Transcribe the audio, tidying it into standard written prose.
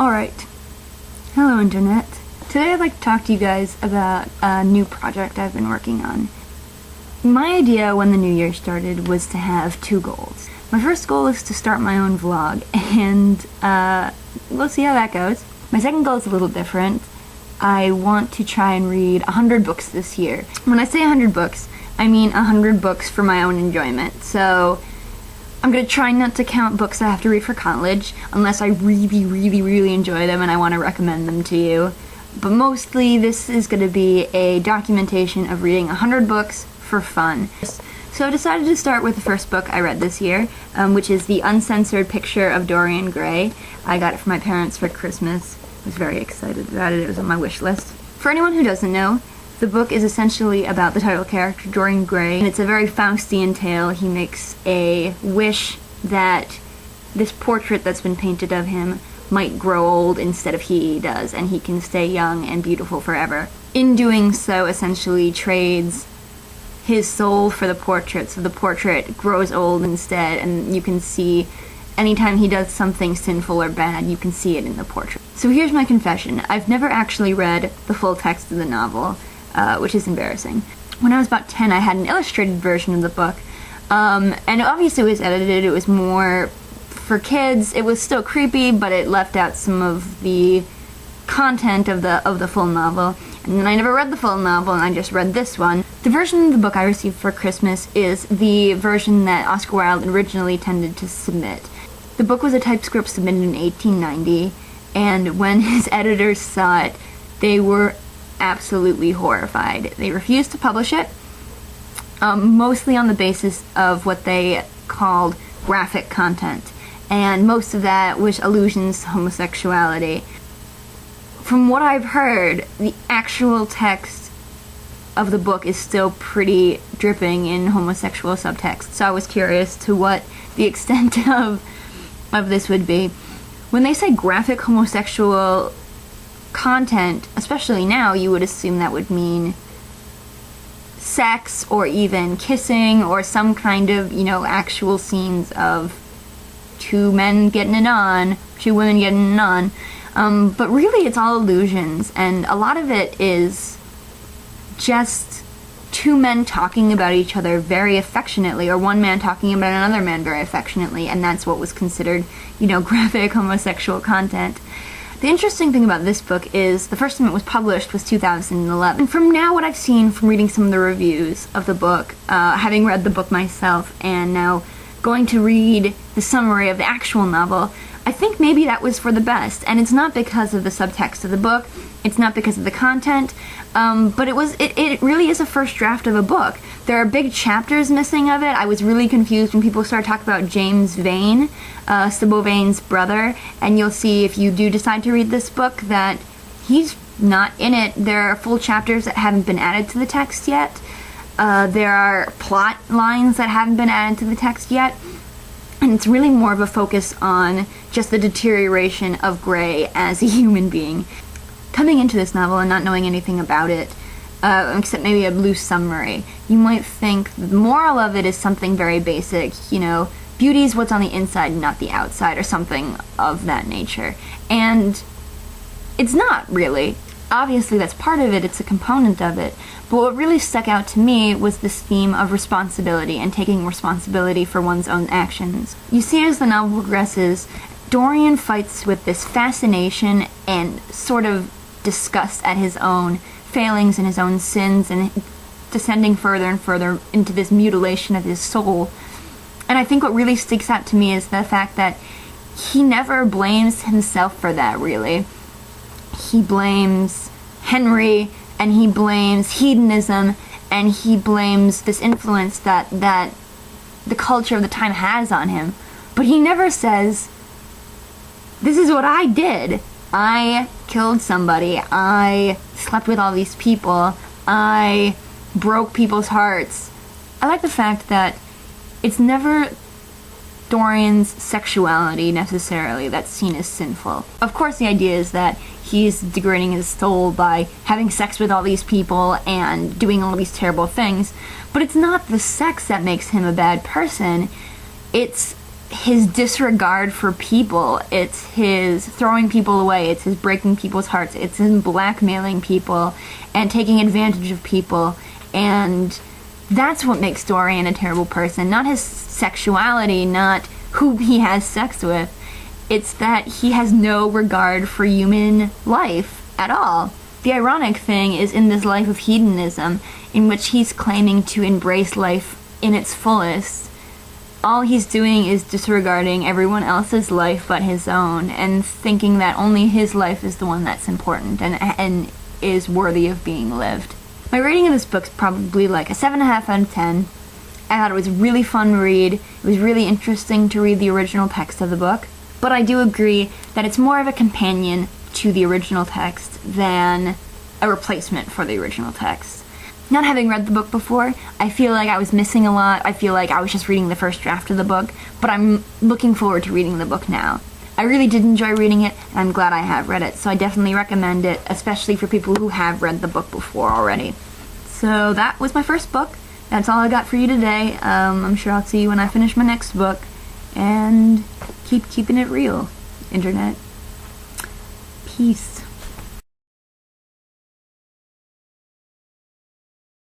Alright, hello Internet. Today I'd like to talk to you guys about a new project I've been working on. My idea when the new year started was to have two goals. My first goal is to start my own vlog, and we'll see how that goes. My second goal is a little different. I want to try and read 100 books this year. When I say 100 books, I mean 100 books for my own enjoyment. So I'm going to try not to count books I have to read for college, unless I really enjoy them and I want to recommend them to you. But mostly this is going to be a documentation of reading 100 books for fun. So I decided to start with the first book I read this year, which is the Uncensored Picture of Dorian Gray. I got it from my parents for Christmas. I was very excited about it. It was on my wish list. For anyone who doesn't know, the book is essentially about the title character, Dorian Gray, and it's a very Faustian tale. He makes a wish that this portrait that's been painted of him might grow old instead of he does, and he can stay young and beautiful forever. In doing so, essentially trades his soul for the portrait, so the portrait grows old instead, and you can see anytime he does something sinful or bad, you can see it in the portrait. So here's my confession. I've never actually read the full text of the novel, which is embarrassing. When I was about 10, I had an illustrated version of the book, and obviously it was edited. It was more for kids. It was still creepy, but it left out some of the content of the full novel. And then I never read the full novel, and I just read this one. The version of the book I received for Christmas is the version that Oscar Wilde originally intended to submit. The book was a typescript submitted in 1890, and when his editors saw it, they were absolutely horrified. They refused to publish it, mostly on the basis of what they called graphic content, and most of that was allusions to homosexuality. From what I've heard, the actual text of the book is still pretty dripping in homosexual subtext, so I was curious to what the extent of this would be. When they say graphic homosexual content, especially now, you would assume that would mean sex or even kissing or some kind of, actual scenes of two men getting it on, two women getting it on. But really it's all illusions, and a lot of it is just two men talking about each other very affectionately, or one man talking about another man very affectionately, and that's what was considered, graphic homosexual content. The interesting thing about this book is the first time it was published was 2011. And from now, what I've seen from reading some of the reviews of the book, having read the book myself, and now going to read the summary of the actual novel, I think maybe that was for the best. And it's not because of the subtext of the book, it's not because of the content, but it really is a first draft of a book. There are big chapters missing of it. I was really confused when people started talking about James Vane, Sybil Vane's brother, and you'll see if you do decide to read this book that he's not in it. There are full chapters that haven't been added to the text yet. There are plot lines that haven't been added to the text yet. And it's really more of a focus on just the deterioration of Gray as a human being. Coming into this novel and not knowing anything about it, except maybe a loose summary, you might think the moral of it is something very basic, beauty is what's on the inside, not the outside, or something of that nature. And it's not really. Obviously that's part of it, it's a component of it, but what really stuck out to me was this theme of responsibility and taking responsibility for one's own actions. You see, as the novel progresses, Dorian fights with this fascination and sort of disgust at his own failings and his own sins, and descending further and further into this mutilation of his soul. And I think what really sticks out to me is the fact that he never blames himself for that, really. He blames Henry, and he blames hedonism, and he blames this influence that the culture of the time has on him. But he never says, this is what I did. I killed somebody. I slept with all these people. I broke people's hearts. I like the fact that it's never Dorian's sexuality necessarily that's seen as sinful. Of course, the idea is that he's degrading his soul by having sex with all these people and doing all these terrible things, but it's not the sex that makes him a bad person. It's his disregard for people. It's his throwing people away. It's his breaking people's hearts. It's him blackmailing people and taking advantage of people. And that's what makes Dorian a terrible person. Not his sexuality, not who he has sex with. It's that he has no regard for human life at all. The ironic thing is in this life of hedonism, in which he's claiming to embrace life in its fullest, all he's doing is disregarding everyone else's life but his own, and thinking that only his life is the one that's important and is worthy of being lived. My rating of this book's probably like a 7.5 out of 10. I thought it was a really fun read. It was really interesting to read the original text of the book, but I do agree that it's more of a companion to the original text than a replacement for the original text. Not having read the book before, I feel like I was missing a lot. I feel like I was just reading the first draft of the book, but I'm looking forward to reading the book now. I really did enjoy reading it, and I'm glad I have read it, so I definitely recommend it, especially for people who have read the book before already. So that was my first book. That's all I got for you today. I'm sure I'll see you when I finish my next book, and keep keeping it real, Internet. Peace.